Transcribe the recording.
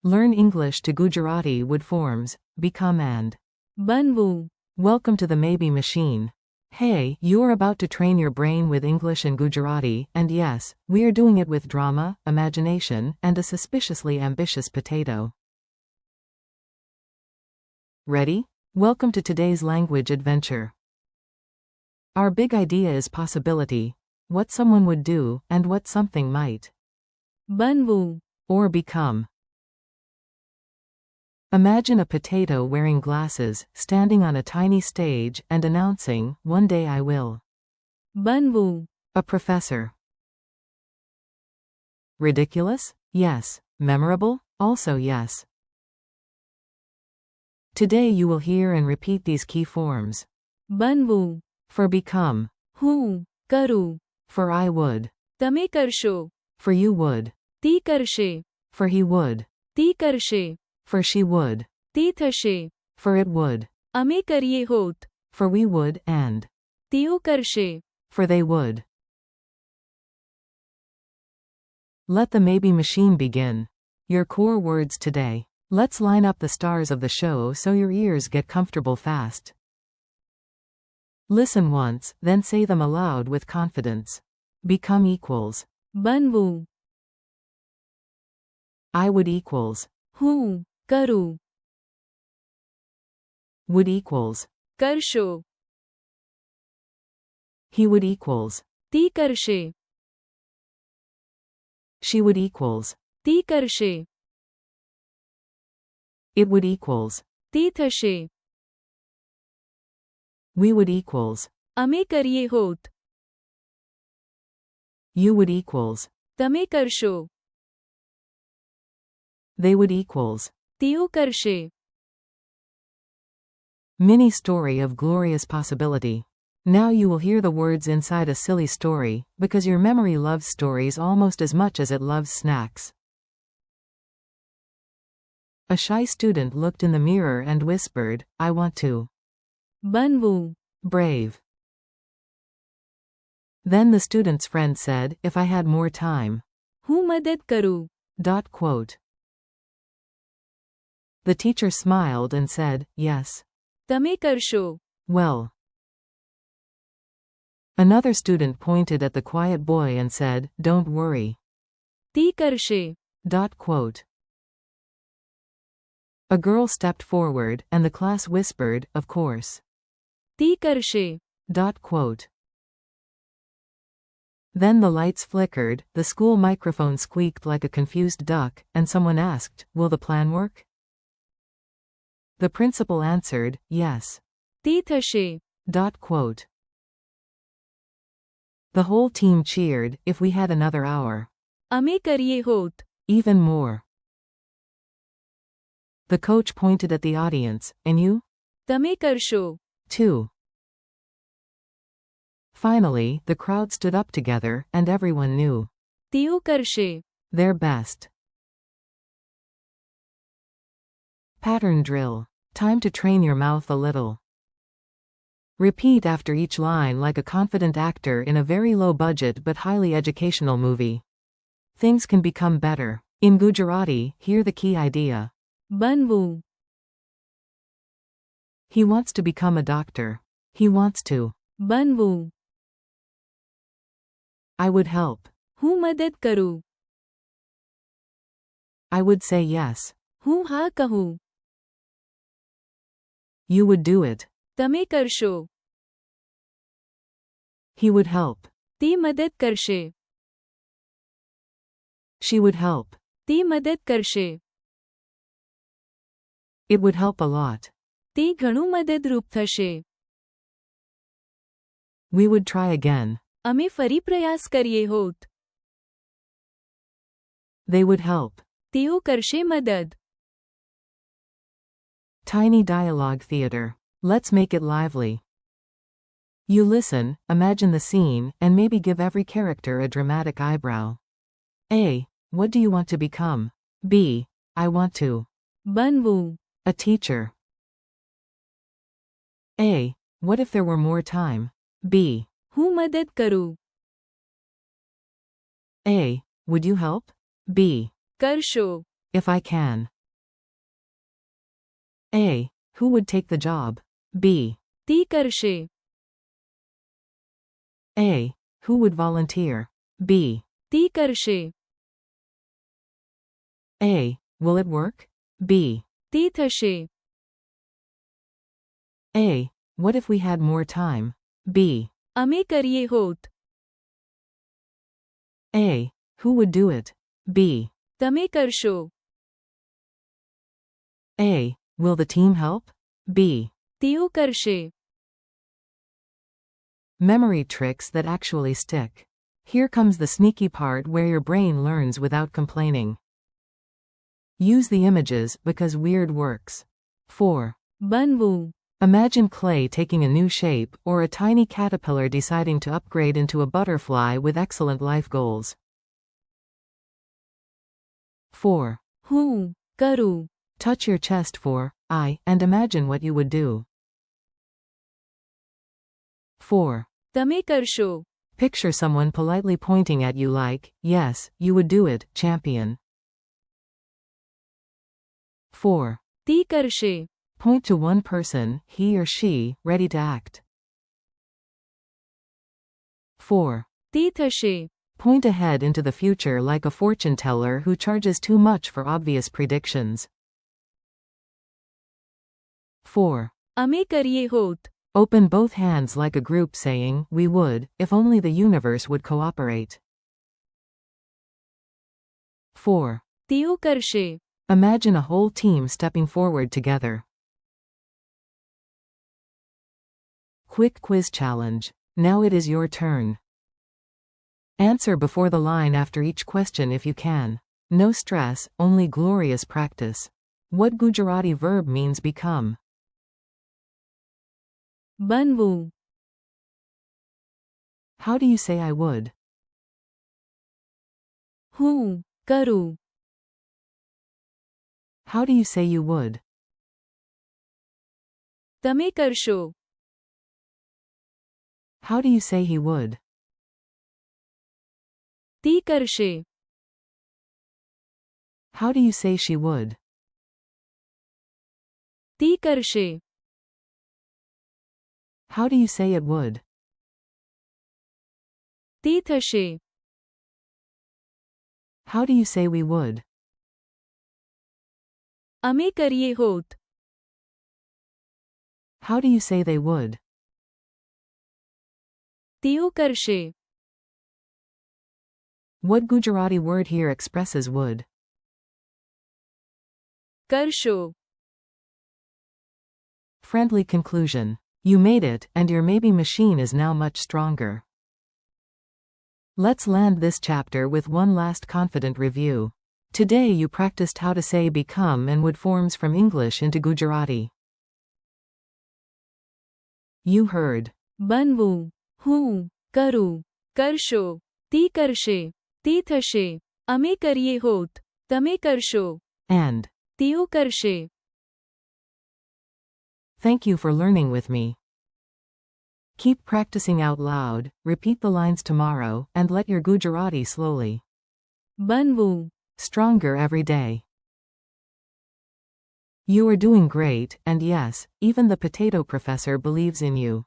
Learn English to Gujarati with forms, become and Banvu. welcome to the Maybe machine. Hey, you're about to train your brain with English and Gujarati, and yes, we are doing it with drama, imagination, and a suspiciously ambitious potato. Ready? Welcome to today's language adventure. Our big idea is possibility, what someone would do, and what something might Banvu. or become. Imagine a potato wearing glasses, standing on a tiny stage, and announcing, "One day I will." Banvu. A professor. Ridiculous? Yes. Memorable? Also yes. Today you will hear and repeat these key forms. Banvu. For become. હું કરું. For I would. તમે કરશો. For you would. તી કરશે. For he would. તી કરશે. For she would. તી થશે. For it would. અમે કરીએ હોત. For we would, and. તેઓ કરશે. For they would. Let the maybe machine begin. Your core words today. Let's line up the stars of the show so your ears get comfortable fast. Listen once, then say them aloud with confidence. Become equals. બનવું. I would equals. હું કરું. Would equals. કરશો. He would equals. તી કરશે. She would equals. તી કરશે. It would equals. તી થશે. We would equals. અમે કરીએ હોત. You would equals. તમે કરશો. They would equals. તેઓ કરશે. Mini story of glorious possibility. Now you will hear the words inside a silly story, because your memory loves stories almost as much as it loves snacks. A shy student looked in the mirror and whispered, "I want to." બનવું. Brave. Then the student's friend said, "If I had more time." હું મદદ કરું. Quote. The teacher smiled and said, "Yes." તમે કરશો. Well. Another student pointed at the quiet boy and said, "Don't worry." તી કરશે. Quote. A girl stepped forward, and the class whispered, "Of course." તી કરશે. Quote. Then the lights flickered, the school microphone squeaked like a confused duck, and someone asked, "Will the plan work?" The principal answered, "Yes." તી થશે. Quote. The whole team cheered, "If we had another hour." અમે કરીએ હોત. Even more. The coach pointed at the audience, "And you?" તમે કરશો. Too. Finally, the crowd stood up together, and everyone knew. તેઓ કરશે. Their best. Pattern drill. Time to train your mouth a little. Repeat after each line like a confident actor in a very low-budget but highly educational movie. Things can become better. In Gujarati, hear the key idea. બનવું. He wants to become a doctor. He wants to. બનવું. I would help. હું મદદ કરું. I would say yes. હું હા કહું. You would do it. તમે કરશો. He would help. તી મદદ કરશે. She would help. તી મદદ કરશે. It would help a lot. તે ઘણું મદદરૂપ થશે. We would try again. અમે ફરી પ્રયાસ કરીએ હોત. They would help. તેઓ કરશે મદદ. Tiny dialogue theater. Let's make it lively. You listen, imagine the scene, and maybe give every character a dramatic eyebrow. A. What do you want to become? B. I want to. બનવું. A teacher. A. What if there were more time? B. હું મદદ કરું. A. Would you help? B. કરશો. If I can. A. Who would take the job? B. ती करशे. A. Who would volunteer? B. ती करशे. A. Will it work? B. ती થશે. A. What if we had more time? B. અમે કરીએ હોત. A. Who would do it? B. તમે કરશો. A. Will the team help? B. તેઓ કરશે. Memory tricks that actually stick. Here comes the sneaky part where your brain learns without complaining. Use the images because weird works. 4. બનવું. Imagine clay taking a new shape or a tiny caterpillar deciding to upgrade into a butterfly with excellent life goals. 4. હું કરું. Touch your chest for I and imagine what you would do. 4. તમે કરશો. Picture someone politely pointing at you like, yes, you would do it, champion. 4. તી કરશે. Point to one person, he or she, ready to act. 4. તી થશે. Point ahead into the future like a fortune teller who charges too much for obvious predictions. 4. અમે કરીએ હોત. Open both hands like a group saying, we would, if only the universe would cooperate. 4. તેઓ કરશે. Imagine a whole team stepping forward together. Quick quiz challenge. Now it is your turn. Answer before the line after each question if you can. No stress, only glorious practice. What Gujarati verb means become? બનવું. How do you say I would? હું કરું. How do you say you would? તમે કરશો. How do you say he would? તી કરશે. How do you say she would? તી કરશે. How do you say it would? તી થશે. How do you say we would? અમે કરીએ હોત. How do you say they would? તેઓ કરશે. What Gujarati word here expresses would? કરશો. Friendly conclusion. You made it, and your maybe machine is now much stronger. Let's land this chapter with one last confident review. Today you practiced how to say become and would forms from English into Gujarati. You heard બનવું. હું કરું. કરશો. તી કરશે. તી થશે. અમે કરીએ હોત. તમે કરશો. and તેઓ કરશે. thank you for learning with me. Keep practicing out loud, repeat the lines tomorrow, and let your Gujarati slowly બનવું. stronger every day. You are doing great, and yes, even the potato professor believes in you.